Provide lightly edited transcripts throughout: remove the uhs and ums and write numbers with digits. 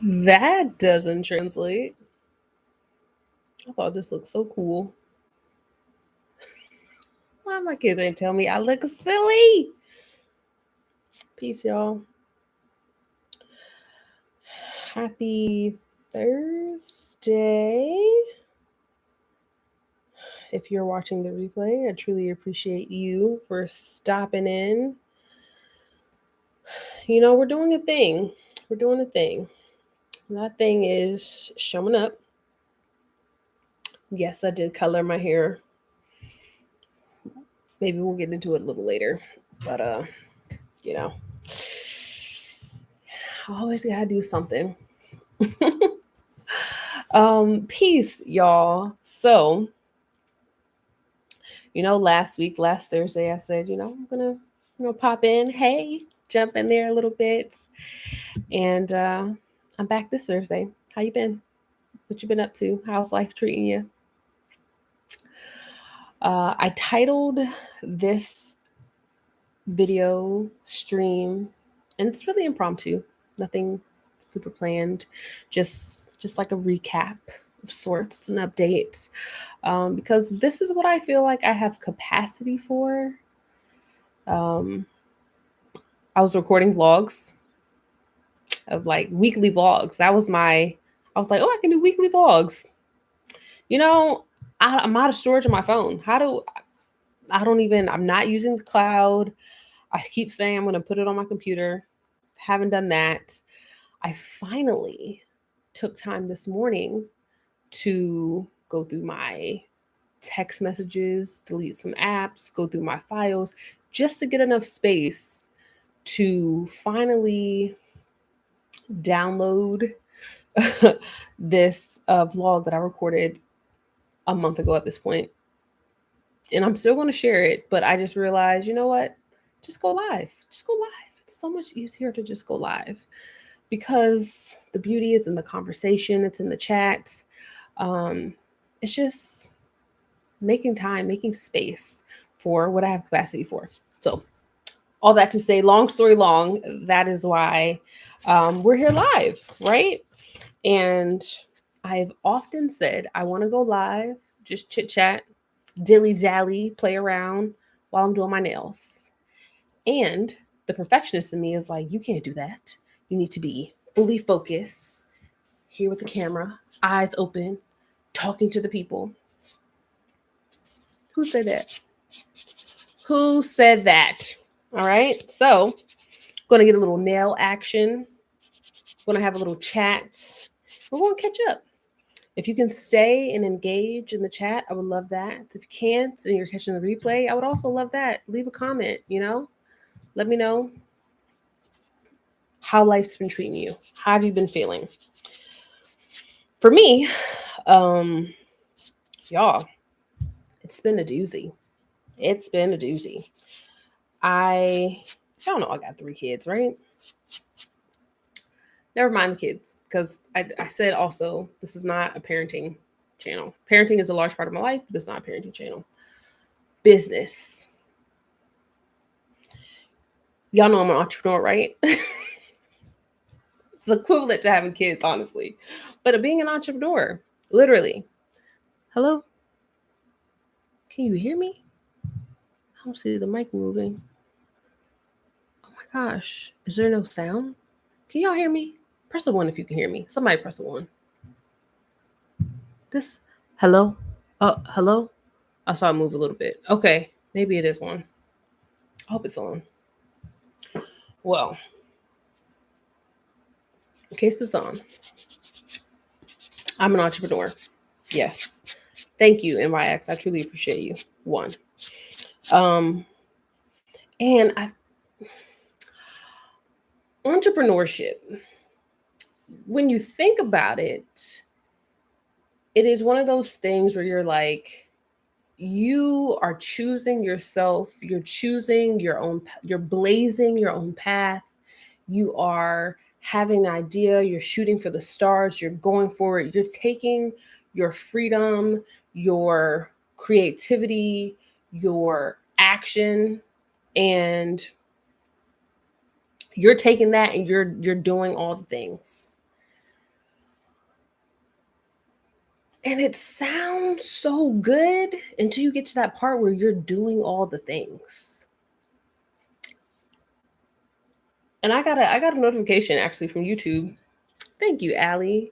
That doesn't translate. I thought this looked so cool. Why my kids ain't tell me I look silly? Peace, y'all. Happy Thursday. If you're watching the replay, I truly appreciate you for stopping in. You know, we're doing a thing. We're doing a thing. And that thing is showing up. Yes, I did color my hair. Maybe we'll get into it a little later. But you know, I always gotta do something. Peace, y'all. So, last Thursday, I said, I'm gonna, pop in. Hey, jump in there a little bit, and I'm back this Thursday. How you been? What you been up to? How's life treating you? I titled this video stream, and it's really impromptu. Nothing super planned. Just like a recap of sorts and updates. Because this is what I feel like I have capacity for. I was recording vlogs of like weekly vlogs. I was like, oh, I can do weekly vlogs. I'm out of storage on my phone. I'm not using the cloud. I keep saying I'm going to put it on my computer. Haven't done that. I finally took time this morning to go through my text messages, delete some apps, go through my files, just to get enough space to finally download this vlog that I recorded a month ago at this point. And I'm still going to share it, but I just realized, you know what? Just go live. Just go live. It's so much easier to just go live because the beauty is in the conversation. It's in the chats. It's just making time, making space for what I have capacity for. So all that to say, long story long, that is why we're here live, right? And I've often said I want to go live, just chit chat, dilly dally, play around while I'm doing my nails. And the perfectionist in me is like, you can't do that. You need to be fully focused, here with the camera, eyes open, talking to the people. Who said that? Who said that? All right. So, going to get a little nail action. Going to have a little chat. We're going to catch up. If you can stay and engage in the chat, I would love that. If you can't and you're catching the replay, I would also love that. Leave a comment, Let me know how life's been treating you. How have you been feeling? For me, y'all, it's been a doozy. It's been a doozy. I don't know. I got 3 kids, right? Never mind the kids, because I said also, this is not a parenting channel. Parenting is a large part of my life, but it's not a parenting channel. Business. Y'all know I'm an entrepreneur, right? It's equivalent to having kids, honestly. But being an entrepreneur, literally. Hello? Can you hear me? I don't see the mic moving. Oh my gosh. Is there no sound? Can y'all hear me? Press a 1 if you can hear me. Somebody press a 1. Hello? Hello? I saw it move a little bit. Okay. Maybe it is on. I hope it's on. Well, in case it's on, I'm an entrepreneur. Yes. Thank you, NYX. I truly appreciate you. 1. And entrepreneurship, when you think about it, it is one of those things where you're like, you are choosing yourself, you're choosing your own, you're blazing your own path. You are having an idea, you're shooting for the stars, you're going for it, you're taking your freedom, your creativity, your action, and you're taking that and you're doing all the things. And it sounds so good until you get to that part where you're doing all the things. And I got a notification actually from YouTube. Thank you, Allie.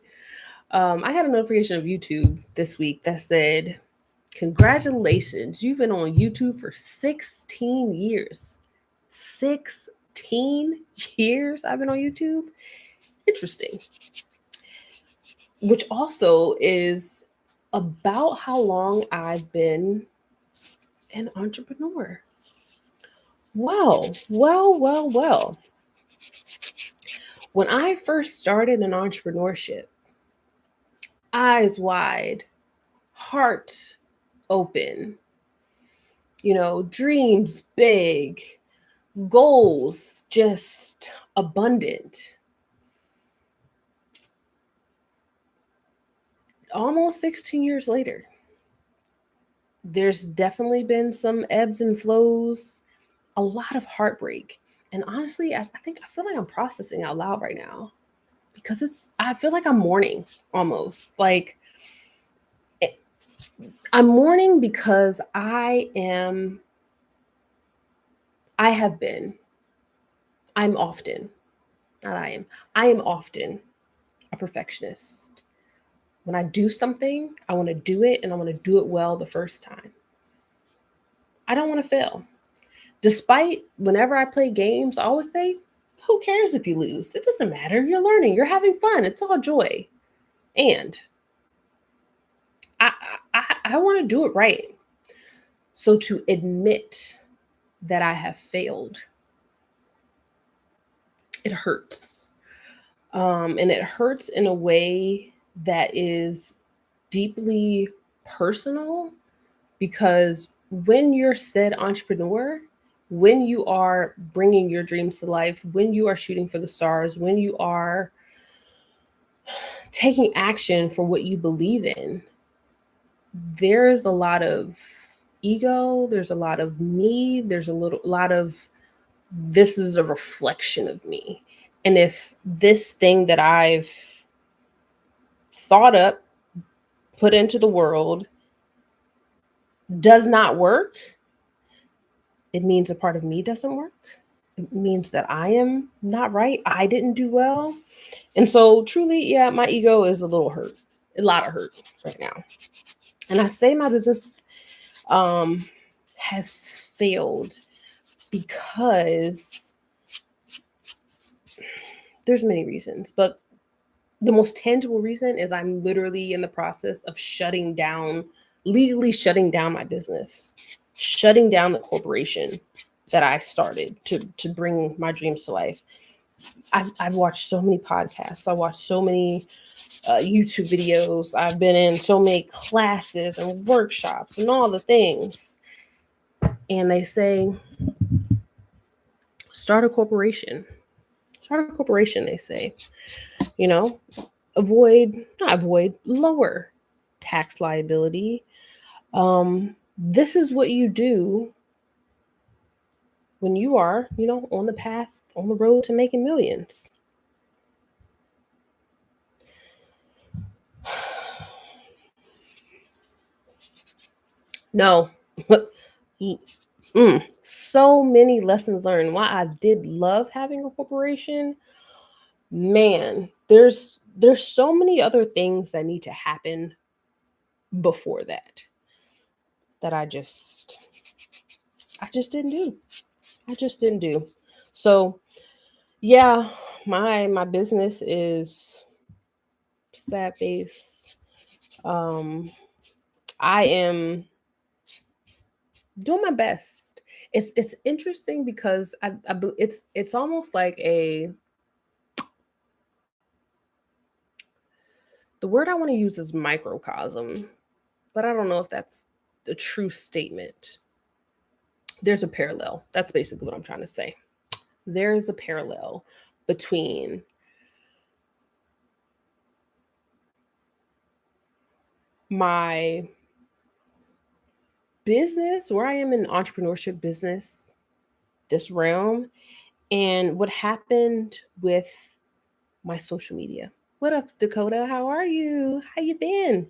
I got a notification of YouTube this week that said, "Congratulations, you've been on YouTube for 16 years." 16 years I've been on YouTube. Interesting. Which also is about how long I've been an entrepreneur. Well. When I first started in entrepreneurship, eyes wide, heart open, dreams big, goals just abundant. Almost 16 years later, there's definitely been some ebbs and flows, a lot of heartbreak. And honestly, I feel like I'm processing out loud right now because I feel like I'm mourning almost. Like I'm mourning because I'm often, not I am often a perfectionist. When I do something, I want to do it and I want to do it well the first time. I don't want to fail. Despite whenever I play games, I always say, who cares if you lose? It doesn't matter. You're learning, you're having fun. It's all joy. And I want to do it right. So to admit that I have failed, it hurts. And it hurts in a way that is deeply personal, because when you're said entrepreneur, when you are bringing your dreams to life, when you are shooting for the stars, when you are taking action for what you believe in, there's a lot of ego, there's a lot of me, there's lot of this is a reflection of me. And if this thing that I've thought up, put into the world, does not work, it means a part of me doesn't work. It means that I am not right. I didn't do well. And so truly, yeah, my ego is a lot of hurt right now. And I say my business has failed because there's many reasons, but the most tangible reason is I'm literally in the process of legally shutting down my business, shutting down the corporation that I started to bring my dreams to life. I've watched so many podcasts. I watched so many YouTube videos. I've been in so many classes and workshops and all the things. And they say, start a corporation. Start a corporation, they say. Lower tax liability. This is what you do when you are, on the road to making millions. No. So many lessons learned. Why I did love having a corporation, man, there's so many other things that need to happen before that I just didn't do. I just didn't do. So yeah, my business is sad face. I am doing my best. It's interesting because it's almost like the word I want to use is microcosm, but I don't know if that's the true statement. There's a parallel. That's basically what I'm trying to say. There's a parallel between my business, where I am in entrepreneurship business, this realm, and what happened with my social media. What up, Dakota? How are you? How you been?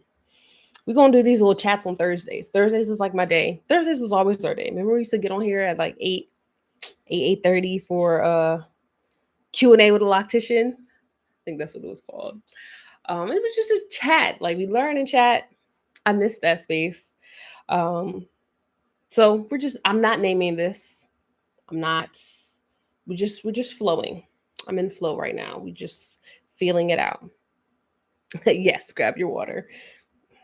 We're going to do these little chats on Thursdays. Thursdays is like my day. Thursdays was always our day. Remember we used to get on here at like 8:30 for Q&A with a loctician. I think that's what it was called. It was just a chat. Like we learn and chat. I miss that space. So I'm not naming this. We're just flowing. I'm in flow right now. We just feeling it out. Yes, grab your water.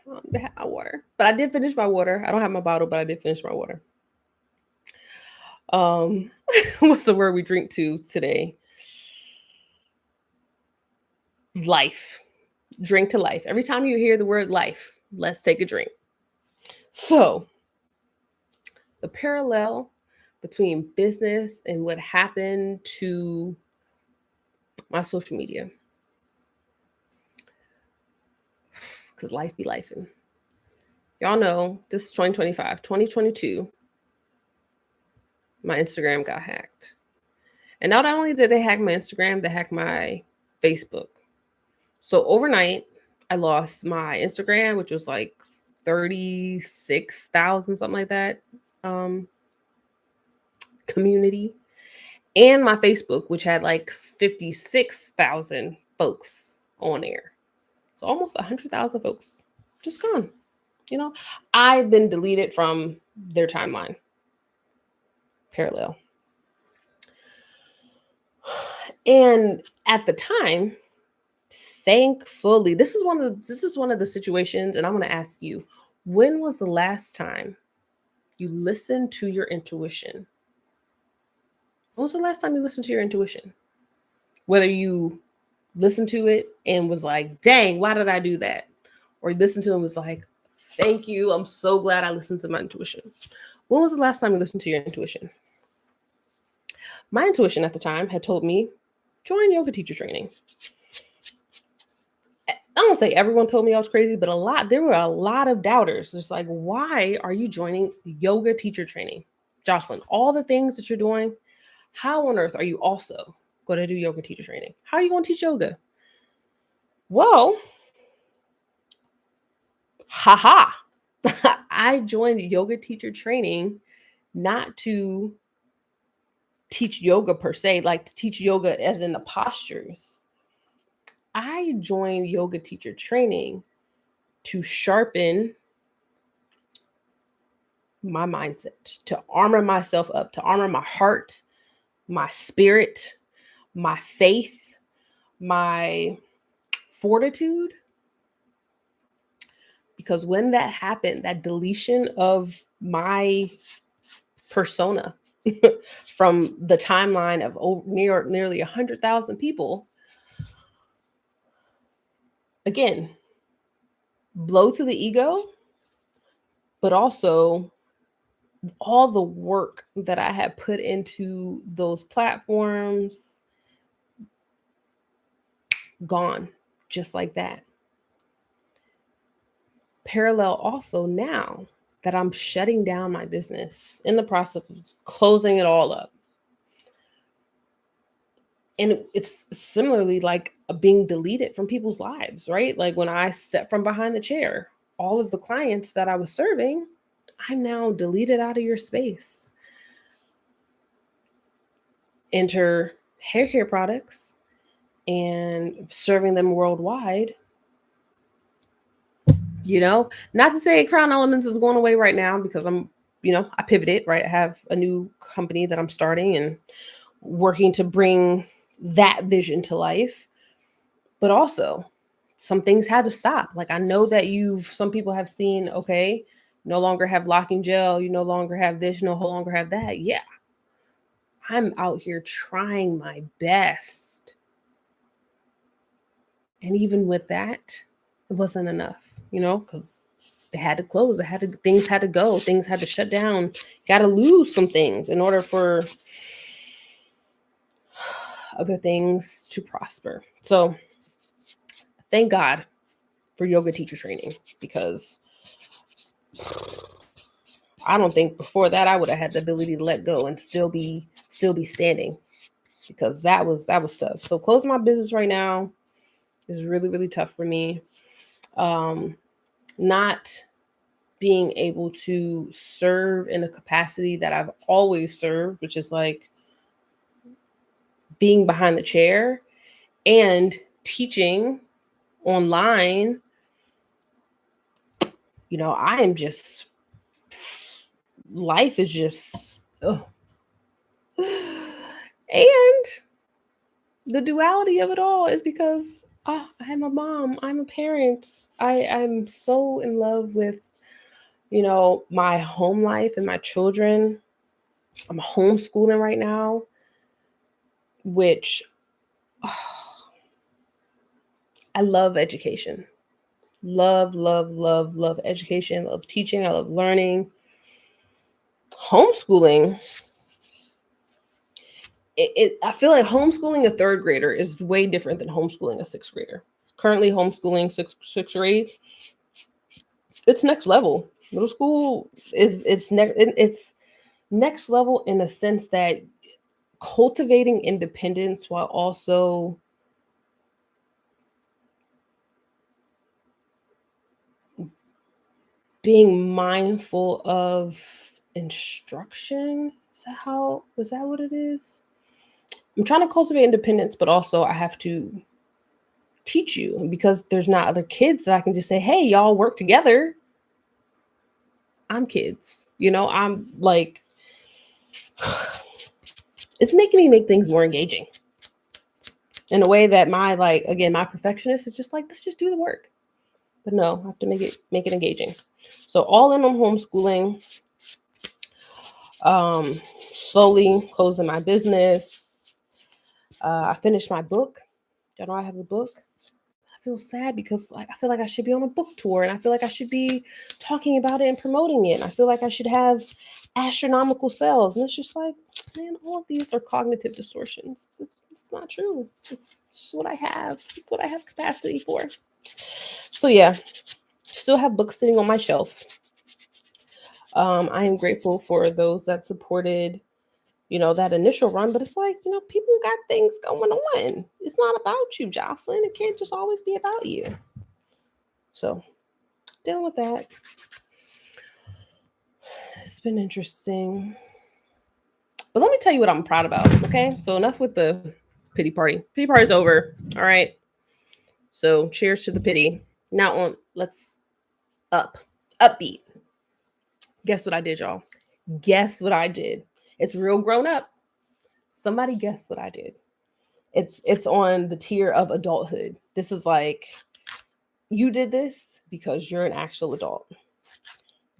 I have my water. But I did finish my water. I don't have my bottle, but I did finish my water. What's the word we drink to today? Life. Drink to life. Every time you hear the word life, let's take a drink. So, the parallel between business and what happened to my social media. Because life be lifing. Y'all know this is 2025. 2022, my Instagram got hacked. And not only did they hack my Instagram, they hacked my Facebook. So overnight, I lost my Instagram, which was like 36,000, something like that, community, and my Facebook, which had like 56,000 folks on there. So almost 100,000 folks just gone. I've been deleted from their timeline. Parallel. And at the time, thankfully, this is one of the situations, and I'm going to ask you, when was the last time you listened to your intuition? When was the last time you listened to your intuition? Whether you listened to it and was like, dang, why did I do that? Or you listened to it and was like, thank you, I'm so glad I listened to my intuition. When was the last time you listened to your intuition? My intuition at the time had told me, join yoga teacher training. I don't say everyone told me I was crazy, but there were a lot of doubters. It's like, why are you joining yoga teacher training? Jocelyn, all the things that you're doing, how on earth are you also going to do yoga teacher training? How are you going to teach yoga? Well, haha. I joined yoga teacher training not to teach yoga per se, like to teach yoga as in the postures. I joined yoga teacher training to sharpen my mindset, to armor myself up, to armor my heart, my spirit, my faith, my fortitude. Because when that happened, that deletion of my persona from the timeline of nearly 100,000 people, again, blow to the ego, but also all the work that I had put into those platforms, gone just like that. Parallel also now that I'm shutting down my business, in the process of closing it all up. And it's similarly like being deleted from people's lives, right? Like when I stepped from behind the chair, all of the clients that I was serving, I'm now deleted out of your space. Enter hair care products and serving them worldwide. Not to say Crown Elements is going away right now, because I pivoted, right? I have a new company that I'm starting and working to bring that vision to life. But also, some things had to stop. Like I know that some people have seen, okay, no longer have locking gel, you no longer have this, you no longer have that. Yeah. I'm out here trying my best. And even with that, it wasn't enough, because they had to close. Things had to go. Things had to shut down. Got to lose some things in order for other things to prosper. So thank God for yoga teacher training, because I don't think before that I would have had the ability to let go and still be standing, because that was tough. So closing my business right now is really, really tough for me. not being able to serve in a capacity that I've always served, which is like being behind the chair and teaching online. I am just, life is just, ugh. And the duality of it all is because I'm a mom, I'm a parent. I'm so in love with, my home life and my children. I'm homeschooling right now, which I love education. Love, love, love, love education. Love teaching. I love learning. Homeschooling. I feel like homeschooling a third grader is way different than homeschooling a sixth grader. Currently homeschooling sixth grade. It's next level. Middle school it's next level in the sense that cultivating independence while also being mindful of instruction. Was that what it is? I'm trying to cultivate independence, but also I have to teach you because there's not other kids that I can just say, hey, y'all work together. I'm kids, I'm like, it's making me make things more engaging in a way that my perfectionist is just like, let's just do the work. But no, I have to make it engaging. So all in on homeschooling, slowly closing my business. I finished my book. Y'all know I have a book. I feel sad because I feel like I should be on a book tour and I feel like I should be talking about it and promoting it. And I feel like I should have astronomical sales. And it's just like, man, all of these are cognitive distortions. It's not true. It's just what I have. It's what I have capacity for. So yeah, still have books sitting on my shelf. I am grateful for those that supported, that initial run, but it's like, people got things going on. It's not about you, Jocelyn. It can't just always be about you. So dealing with that. It's been interesting. But let me tell you what I'm proud about, okay? So enough with the pity party. Pity party's over. All right. So cheers to the pity. Now let's upbeat. Guess what I did, y'all? Guess what I did? It's real grown up. Somebody guess what I did. It's on the tier of adulthood. This is like, you did this because you're an actual adult.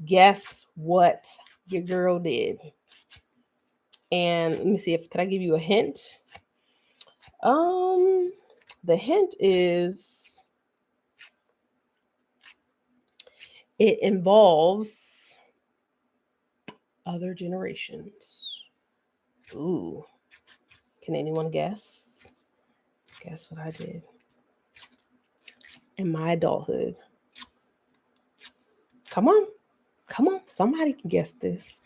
Guess what your girl did? And let me see could I give you a hint? The hint is it involves other generations. Ooh. Can anyone guess? Guess what I did in my adulthood? Come on. Somebody can guess this.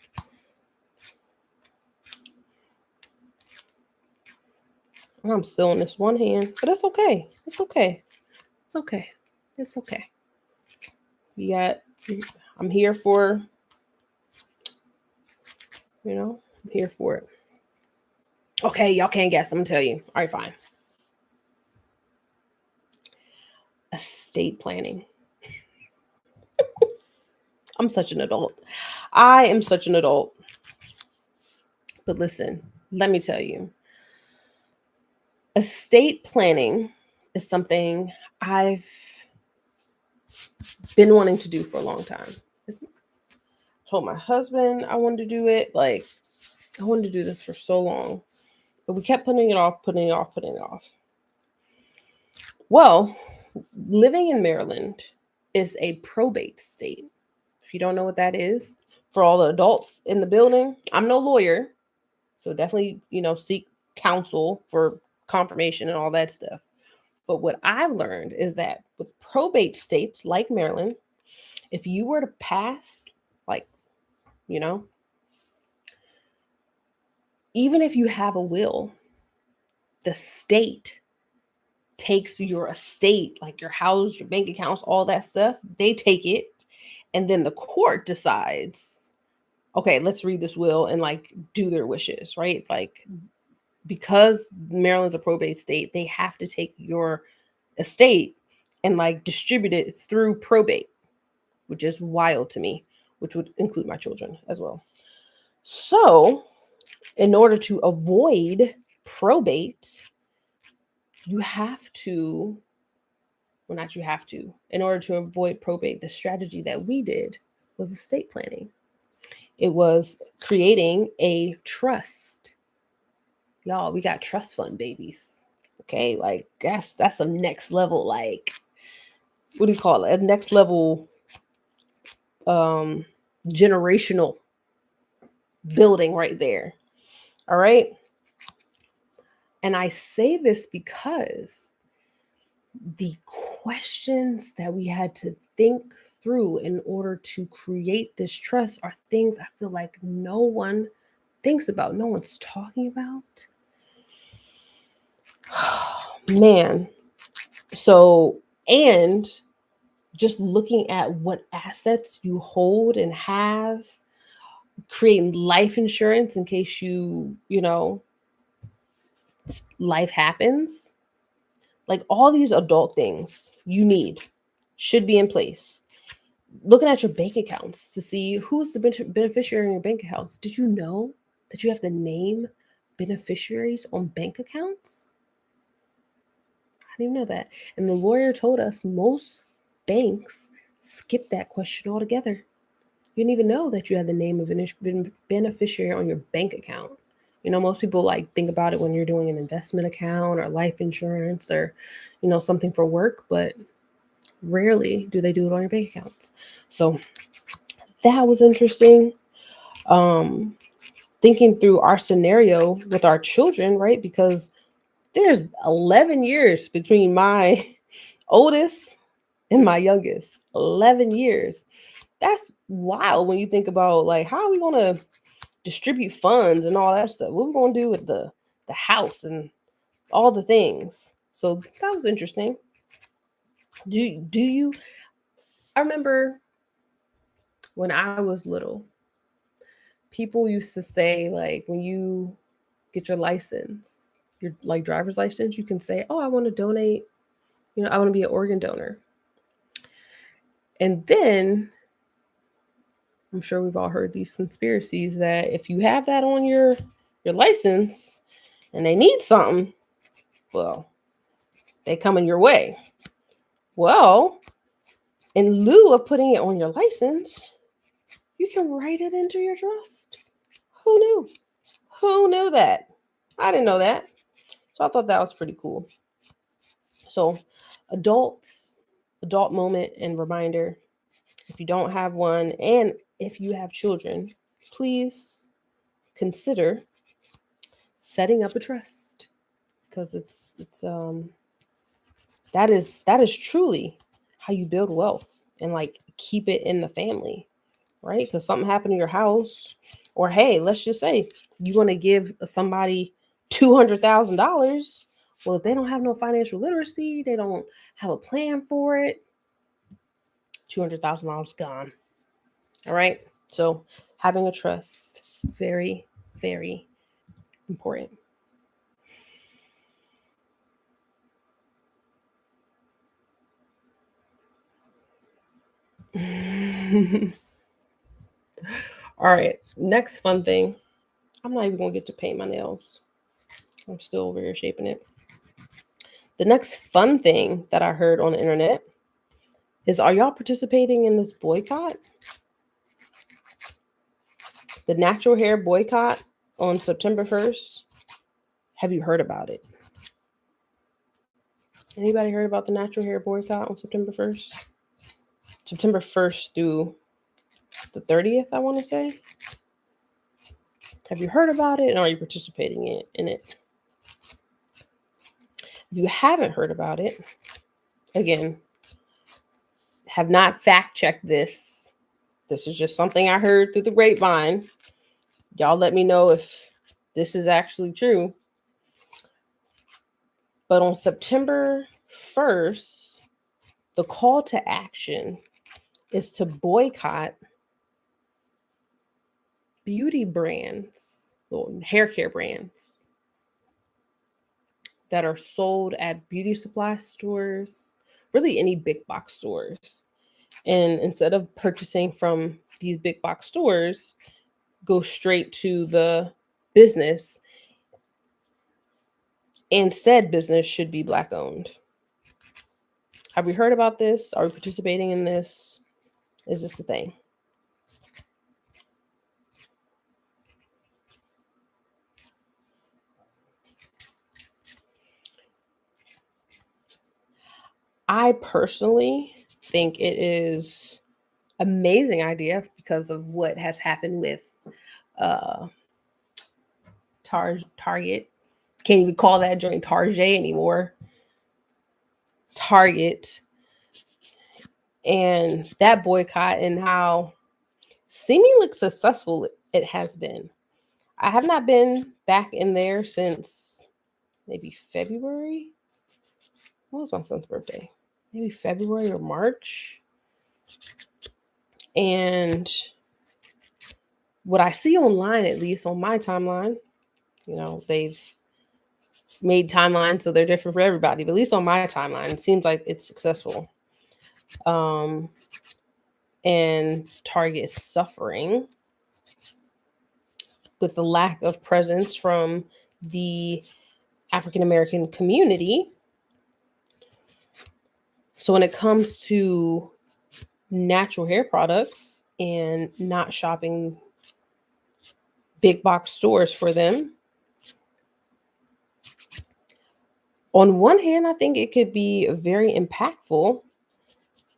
I'm still in this one hand, but it's okay. It's okay. It's okay. It's okay. I'm here for, I'm here for it. Okay, y'all can't guess. I'm gonna tell you. All right, fine. Estate planning. I'm such an adult. I am such an adult. But listen, let me tell you. Estate planning is something I've been wanting to do for a long time. I told my husband I wanted to do it. Like, I wanted to do this for so long. But we kept putting it off. Well, living in Maryland is a probate state. If you don't know what that is, for all the adults in the building, I'm no lawyer. So definitely, seek counsel for confirmation and all that stuff. But what I've learned is that with probate states like Maryland, if you were to pass, even if you have a will, the state takes your estate, like your house, your bank accounts, all that stuff. They take it, and then the court decides, okay, let's read this will and like do their wishes, right? Like, because Maryland's a probate state, they have to take your estate and like distribute it through probate, which is wild to me, which would include my children as well. So, in order to avoid probate, you have to, well, not you have to, in order to avoid probate, the strategy that we did was estate planning. It was creating a trust. Y'all, we got trust fund babies. Okay, like that's a next level, like, what do you call it? A next level generational building right there. All right. And I say this because the questions that we had to think through in order to create this trust are things I feel like no one thinks about, no one's talking about. Man. So, and just looking at what assets you hold and have, creating life insurance in case life happens. Like, all these adult things you need should be in place. Looking at your bank accounts to see who's the beneficiary in your bank accounts. Did you know that you have to name beneficiaries on bank accounts? I didn't even know that. And the lawyer told us most banks skip that question altogether. You didn't even know that you had the name of a beneficiary on your bank account. Most people like think about it when you're doing an investment account or life insurance or, something for work, but rarely do they do it on your bank accounts. So that was interesting. Thinking through our scenario with our children, right? Because there's 11 years between my oldest and my youngest. 11 years. That's wild when you think about, like, how are we going to distribute funds and all that stuff? What are we going to do with the house and all the things? So that was interesting. Do you? I remember when I was little, people used to say, like, when you get your license, your like driver's license, you can say, "Oh, I want to donate. I want to be an organ donor." And then I'm sure we've all heard these conspiracies that if you have that on your license and they need something, well, they coming your way. Well, in lieu of putting it on your license, you can write it into your trust. Who knew? Who knew that? I didn't know that. So I thought that was pretty cool. So adult moment and reminder, if you don't have one, and if you have children, please consider setting up a trust, because it's that is truly how you build wealth and like keep it in the family, right? Because something happened to your house, or hey, let's just say you want to give somebody $200,000. Well, if they don't have no financial literacy, they don't have a plan for it, $200,000 gone. All right. So having a trust, very, very important. All right. Next fun thing. I'm not even going to get to paint my nails. I'm still over here shaping it. The next fun thing that I heard on the internet is, are y'all participating in this boycott? The natural hair boycott on September 1st. Have you heard about it? Anybody heard about the natural hair boycott on September 1st? September 1st through the 30th, I want to say. Have you heard about it, and are you participating in it? If you haven't heard about it, again, have not fact checked this. This is just something I heard through the grapevine. Y'all let me know if this is actually true. But on September 1st, the call to action is to boycott beauty brands, or hair care brands that are sold at beauty supply stores, really any big box stores. And instead of purchasing from these big box stores, go straight to the business, and said business should be Black owned. Have we heard about this? Are we participating in this? Is this a thing? I personally think it is amazing idea because of what has happened with uh, Target. Can't even call that joint Target anymore. Target, and that boycott and how seemingly successful it has been. I have not been back in there since maybe February. What was my son's birthday? Maybe February or March. And what I see online, at least on my timeline, they've made timelines so they're different for everybody, but at least on my timeline, it seems like it's successful. And Target is suffering with the lack of presence from the African American community. So when it comes to natural hair products and not shopping big box stores for them, on one hand, I think it could be very impactful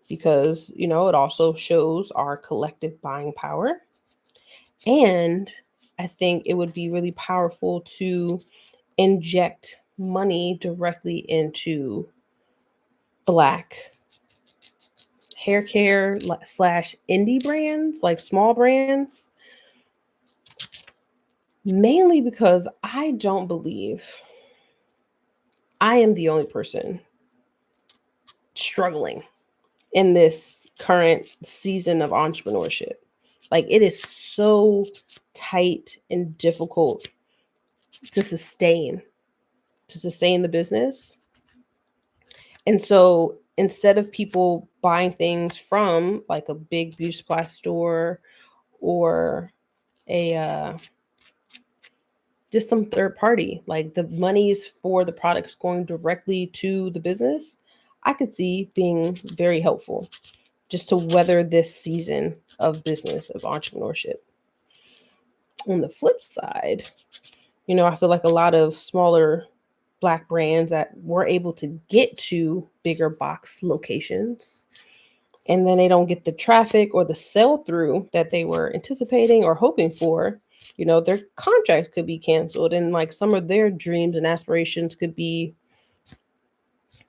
because, it also shows our collective buying power. And I think it would be really powerful to inject money directly into Black hair care / indie brands, like small brands, mainly because I don't believe I am the only person struggling in this current season of entrepreneurship. Like, it is so tight and difficult to sustain the business. And so instead of people buying things from like a big beauty supply store or a just some third party, like the monies for the products going directly to the business, I could see being very helpful just to weather this season of business, of entrepreneurship. On the flip side, I feel like a lot of smaller Black brands that were able to get to bigger box locations, and then they don't get the traffic or the sell through that they were anticipating or hoping for, their contract could be canceled, and like some of their dreams and aspirations could be,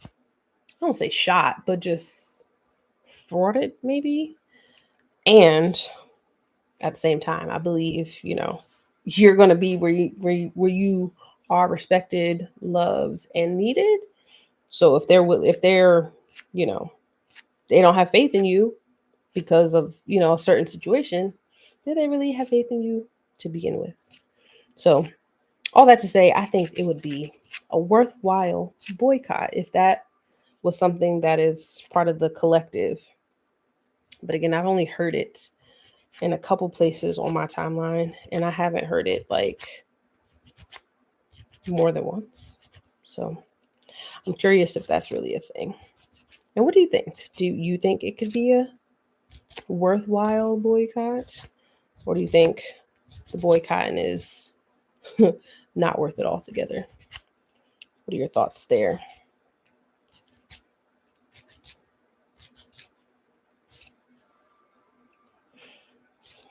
I don't say shot, but just thwarted maybe. And at the same time, I believe, you're going to be where you are respected, loved, and needed. So if they're, they don't have faith in you because of, a certain situation, do they really have faith in you to begin with? So all that to say, I think it would be a worthwhile boycott if that was something that is part of the collective. But again, I've only heard it in a couple places on my timeline, and I haven't heard it like more than once. So I'm curious if that's really a thing. And what do you think? Do you think it could be a worthwhile boycott? Or do you think the boycotting is not worth it altogether? What are your thoughts there?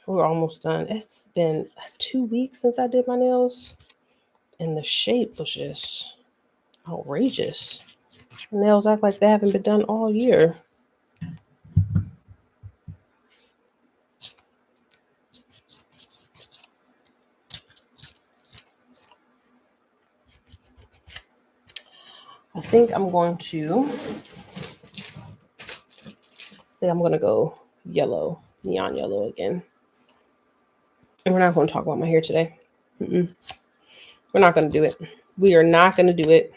We're almost done. It's been 2 weeks since I did my nails, and the shape was just outrageous. Nails act like they haven't been done all year. I think I'm going to go yellow, neon yellow again. And we're not going to talk about my hair today. We're not going to do it. We are not going to do it.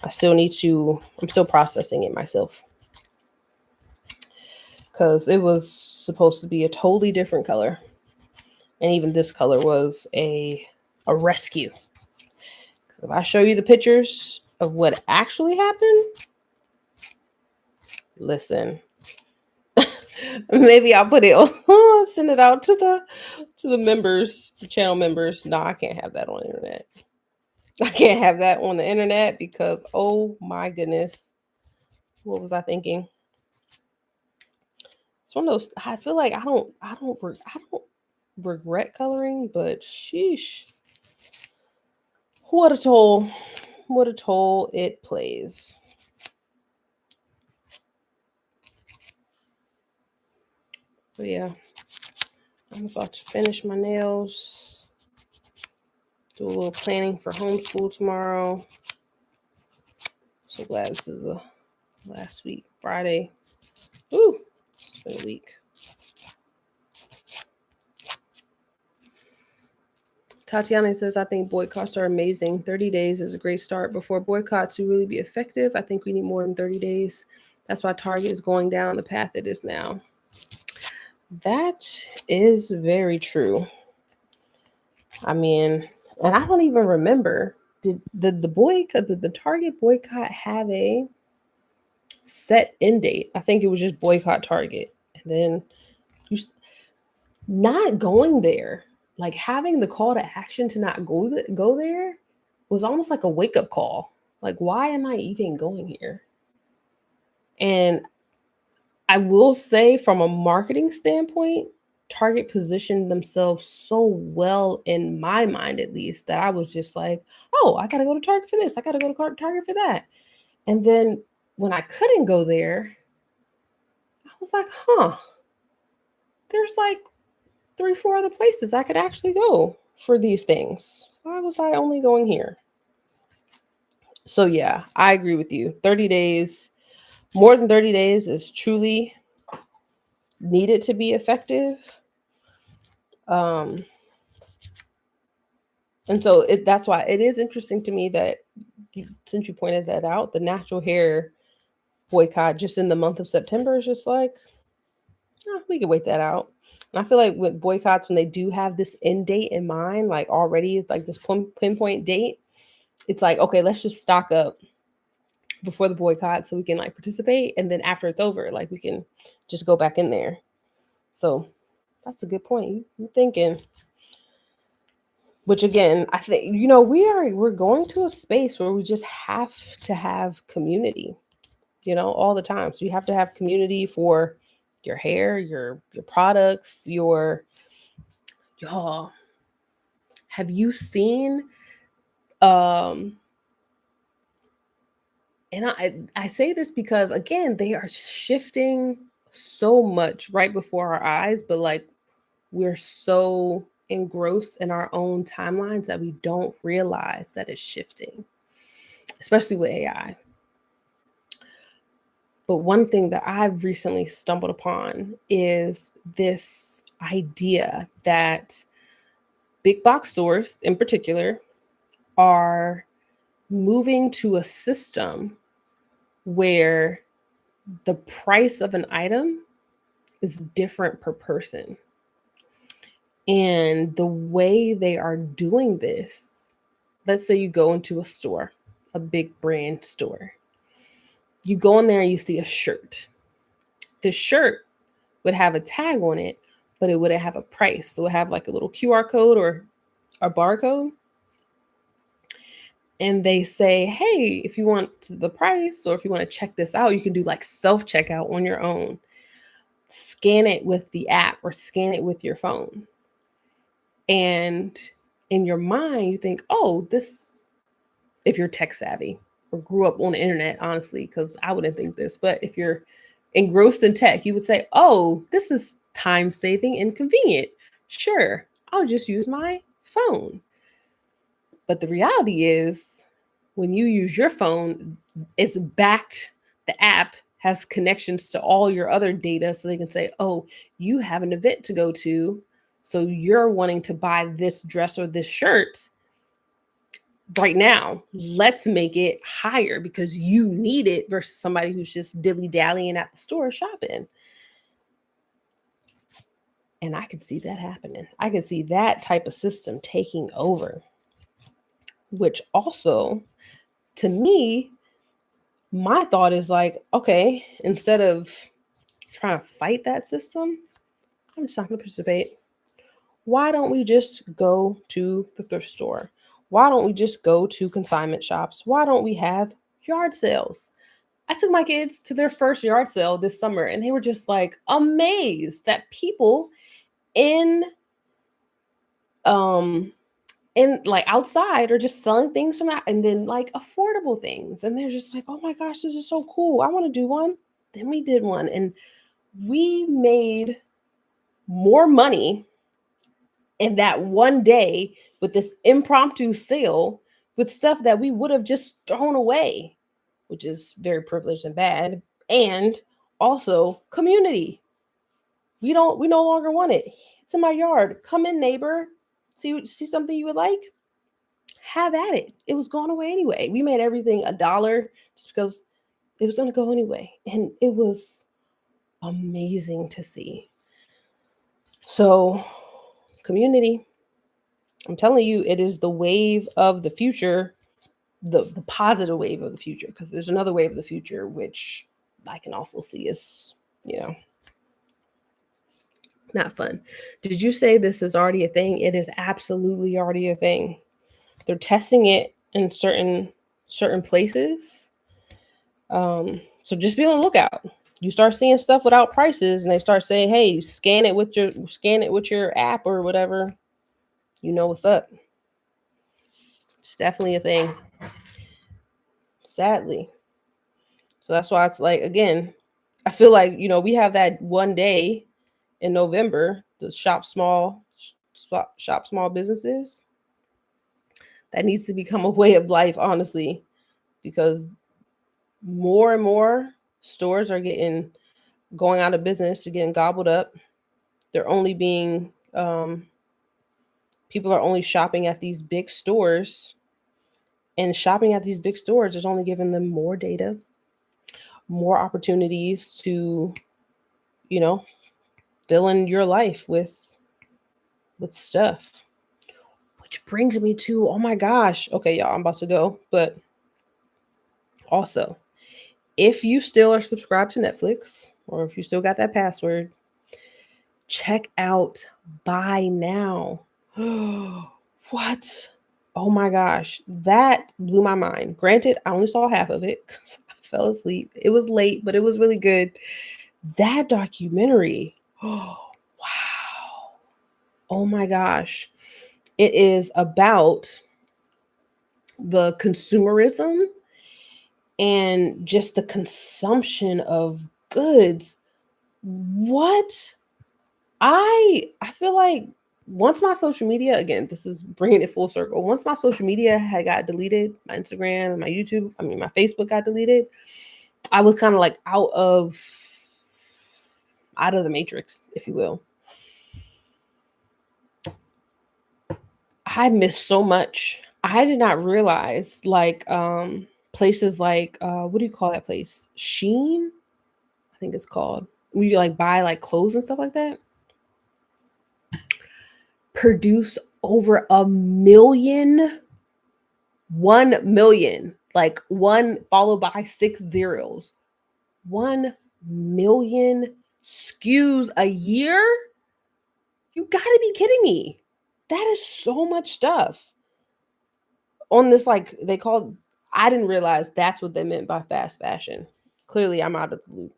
I'm still processing it myself. Because it was supposed to be a totally different color. And even this color was a rescue. If I show you the pictures of what actually happened, listen. Maybe I'll put it on, send it out to the members, the channel members. No, I can't have that on the internet. I can't have that on the internet because, oh my goodness, what was I thinking? It's one of those. I feel like I don't regret coloring, but sheesh, what a toll it plays. But yeah, I'm about to finish my nails, do a little planning for homeschool tomorrow. So glad this is the last week, Friday. Ooh, it's been a week. Tatiana says, I think boycotts are amazing. 30 days is a great start. Before boycotts to really be effective, I think we need more than 30 days. That's why Target is going down the path it is now. That is very true. I mean, and I don't even remember, did the Target boycott have a set end date? I think it was just boycott Target. And then not going there, like having the call to action to not go there was almost like a wake-up call. Like, why am I even going here? And I will say, from a marketing standpoint, Target positioned themselves so well in my mind, at least, that I was just like, oh, I gotta go to Target for this, I gotta go to Target for that. And then when I couldn't go there, I was like, there's like 3-4 other places I could actually go for these things. Why was I only going here? So yeah, I agree with you. 30 days, more than 30 days is truly needed to be effective. And so that's why it is interesting to me that since you pointed that out, the natural hair boycott just in the month of September is just like, we can wait that out. And I feel like with boycotts, when they do have this end date in mind, like already like this pinpoint date, it's like, okay, let's just stock up before the boycott so we can like participate. And then after it's over, like we can just go back in there. So that's a good point. You're thinking. Which again, I think, we're going to a space where we just have to have community, all the time. So you have to have community for your hair, your products, y'all. Have you seen, and I say this because, again, they are shifting so much right before our eyes, but like we're so engrossed in our own timelines that we don't realize that it's shifting, especially with AI. But one thing that I've recently stumbled upon is this idea that big box stores in particular are moving to a system where the price of an item is different per person. And the way they are doing this, let's say you go into a store, a big brand store. You go in there and you see a shirt. The shirt would have a tag on it, but it wouldn't have a price. So it would have like a little QR code or a barcode. And they say, hey, if you want the price or if you want to check this out, you can do like self-checkout on your own. Scan it with the app or scan it with your phone. And in your mind, you think, oh, this, if you're tech savvy or grew up on the internet, honestly, because I wouldn't think this, but if you're engrossed in tech, you would say, oh, this is time saving and convenient. Sure, I'll just use my phone. But the reality is When you use your phone, it's backed, the app has connections to all your other data so they can say, oh, you have an event to go to. So you're wanting to buy this dress or this shirt right now. Let's make it higher because you need it versus somebody who's just dilly dallying at the store shopping. And I could see that happening. I could see that type of system taking over, which also, to me, my thought is like, okay, instead of trying to fight that system, I'm just not going to participate. Why don't we just go to the thrift store? Why don't we just go to consignment shops? Why don't we have yard sales? I took my kids to their first yard sale this summer and they were just like amazed that people in um like outside are just selling things from that, and then like affordable things, and they're just like, oh my gosh, this is so cool, I want to do one. Then we did one and we made more money in that one day with this impromptu sale with stuff that we would have just thrown away, which is very privileged and bad. And also community. We no longer want it. It's in my yard. Come in, neighbor. See something you would like? Have at it. It was going away anyway. We made everything $1 just because it was going to go anyway. And it was amazing to see. So, community, I'm telling you, it is the wave of the future, the positive wave of the future, because there's another wave of the future, which I can also see is, not fun. Did you say this is already a thing? It is absolutely already a thing. They're testing it in certain places. So just be on the lookout. You start seeing stuff without prices and they start saying, hey, scan it with your app or whatever. You know what's up. It's definitely a thing. Sadly. So that's why it's like, again, I feel like, we have that one day in November, the shop small businesses. That needs to become a way of life, honestly, because more and more stores are going out of business, they're getting gobbled up. They're only being people are only shopping at these big stores, and shopping at these big stores is only giving them more data, more opportunities to, fill in your life with stuff. Which brings me to, oh my gosh, okay, y'all, I'm about to go, but also, if you still are subscribed to Netflix, or if you still got that password, check out Buy Now. What? Oh my gosh, that blew my mind. Granted, I only saw half of it because I fell asleep. It was late, but it was really good. That documentary. Oh, wow. Oh my gosh. It is about the consumerism and just the consumption of goods. What? I feel like once my social media, again, this is bringing it full circle. Once my social media had got deleted, my Instagram, my YouTube, my Facebook got deleted, I was kind of like out of the matrix, if you will. I missed so much. I did not realize like places like what do you call that place? Shein, I think it's called. Where you like buy like clothes and stuff like that. Produce over 1 million, like one followed by 6 zeros. 1 million SKUs a year? You gotta be kidding me. That is so much stuff. On this, like they called, I didn't realize that's what they meant by fast fashion. Clearly, I'm out of the loop.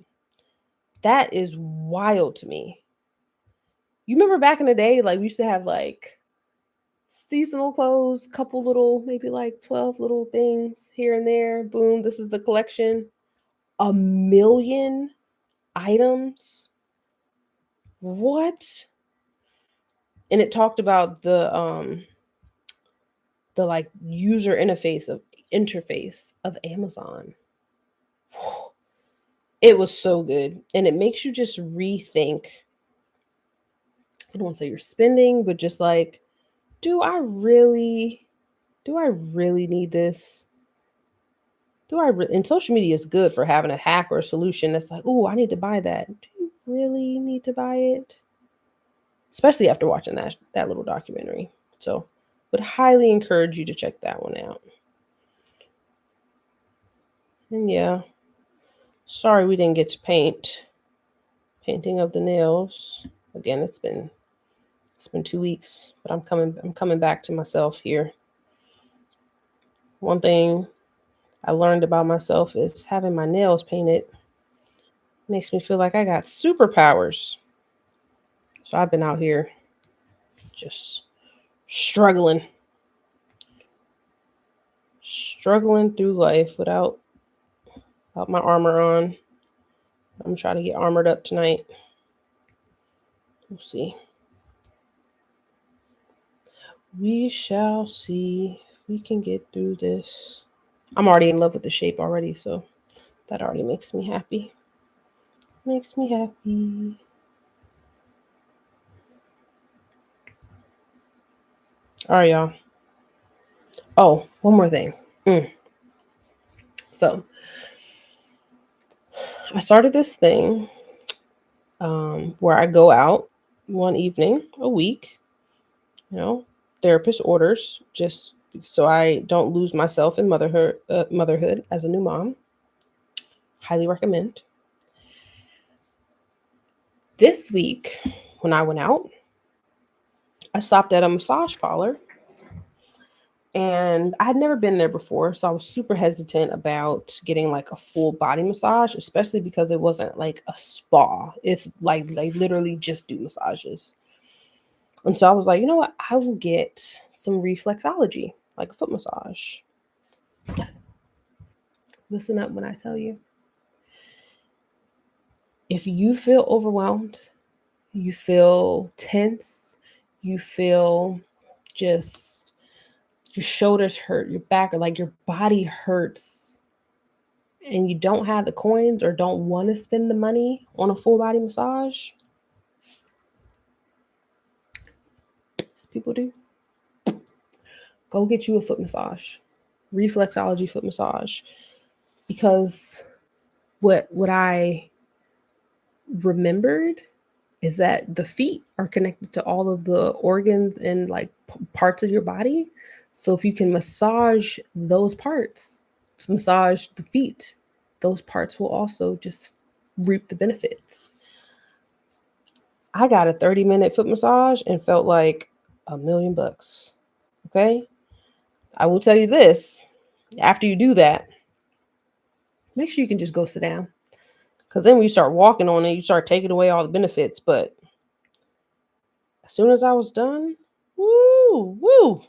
That is wild to me. You remember back in the day, like we used to have like seasonal clothes, couple little, maybe like 12 little things here and there. Boom, this is the collection. 1 million items. What? And it talked about the like user interface of interface of Amazon. It was so good. And it makes you just rethink. I don't want to say you're spending, but just like, do I really need this? And social media is good for having a hack or a solution that's like, oh, I need to buy that. Do you really need to buy it? Especially after watching that little documentary. So would highly encourage you to check that one out. And yeah, sorry we didn't get to painting of the nails. Again, it's been 2 weeks, but I'm coming back to myself here. One thing I learned about myself is having my nails painted makes me feel like I got superpowers. So I've been out here just struggling through life without my armor on. I'm trying to get armored up tonight. We'll see. We shall see if we can get through this. I'm already in love with the shape already, so that already makes me happy. Makes me happy. All right, y'all. Oh, one more thing. So I started this thing where I go out one evening a week, therapist orders, just so I don't lose myself in motherhood as a new mom. Highly recommend. This week, when I went out, I stopped at a massage parlor. And I had never been there before, so I was super hesitant about getting like a full body massage, especially because it wasn't like a spa. It's like they literally just do massages. And so I was like, you know what? I will get some reflexology, like a foot massage. Listen up when I tell you. If you feel overwhelmed, you feel tense, you feel just your shoulders hurt, your back, or like your body hurts, and you don't have the coins or don't want to spend the money on a full body massage, people do, go get you a foot massage, reflexology foot massage. Because what I remembered is that the feet are connected to all of the organs and like parts of your body. So if you can massage those parts, massage the feet, those parts will also just reap the benefits. I got a 30-minute foot massage and felt like $1,000,000. Okay. I will tell you this, after you do that, make sure you can just go sit down. Because then when you start walking on it, you start taking away all the benefits. But as soon as I was done, woo,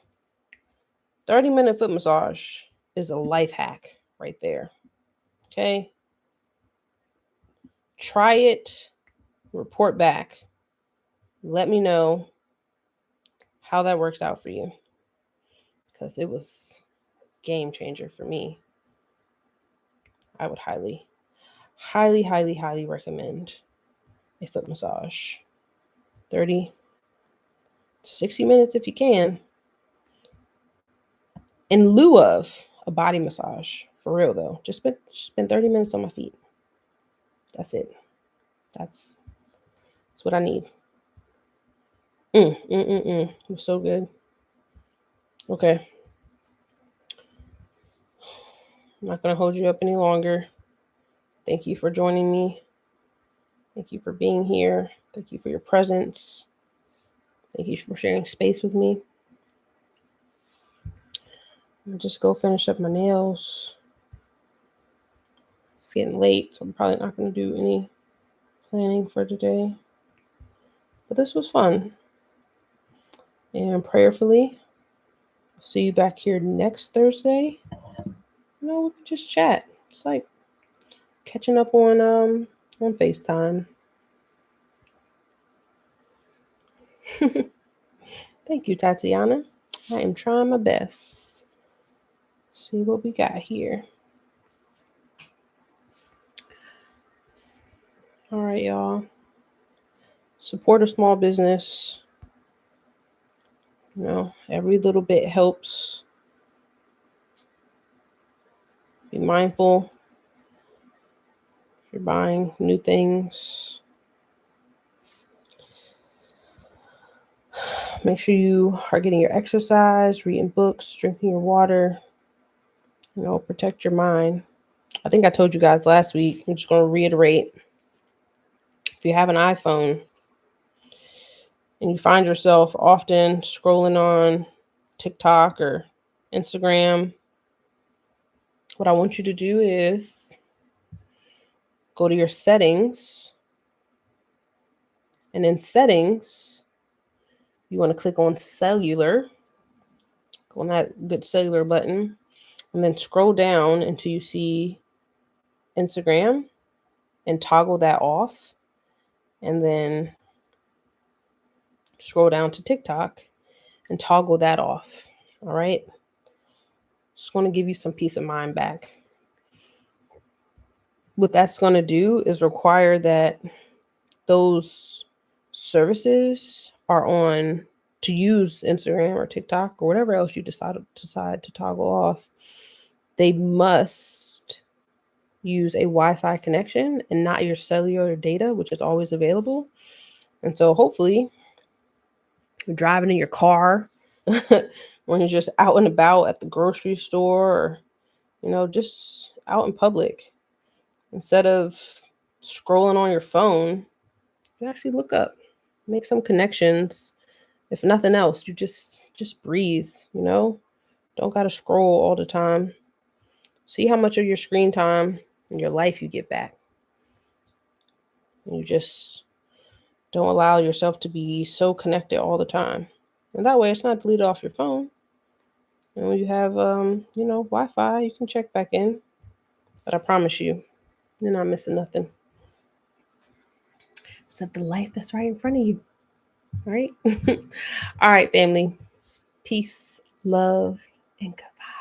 30-minute foot massage is a life hack right there. Okay. Try it, report back. Let me know how that works out for you. Because it was a game changer for me. I would highly recommend a foot massage. 30 to 60 minutes if you can. In lieu of a body massage. For real though. Just spend 30 minutes on my feet. That's it. That's what I need. It was so good. Okay. I'm not going to hold you up any longer. Thank you for joining me. Thank you for being here. Thank you for your presence. Thank you for sharing space with me. I'll just go finish up my nails. It's getting late, so I'm probably not going to do any planning for today. But this was fun. And prayerfully, I'll see you back here next Thursday. We can just chat. It's like catching up on FaceTime. Thank you, Tatiana. I am trying my best. See what we got here. All right, y'all. Support a small business. Every little bit helps. Be mindful if you're buying new things. Make sure you are getting your exercise, reading books, drinking your water. Protect your mind. I think I told you guys last week. I'm just going to reiterate. If you have an iPhone and you find yourself often scrolling on TikTok or Instagram, what I want you to do is go to your settings. And in settings, you want to click on cellular. Click on that good cellular button. And then scroll down until you see Instagram and toggle that off. And then scroll down to TikTok and toggle that off. All right. Just want to give you some peace of mind back. What that's going to do is require that those services are on to use Instagram or TikTok or whatever else you decide to toggle off. They must use a Wi-Fi connection and not your cellular data, which is always available. And so hopefully you're driving in your car when you're just out and about at the grocery store or, just out in public. Instead of scrolling on your phone, you actually look up, make some connections. If nothing else, you just breathe, Don't got to scroll all the time. See how much of your screen time in your life you get back. You just don't allow yourself to be so connected all the time. And that way it's not deleted off your phone. And when you have, Wi-Fi, you can check back in. But I promise you, you're not missing nothing. Except the life that's right in front of you. All right? All right, family. Peace, love, and goodbye.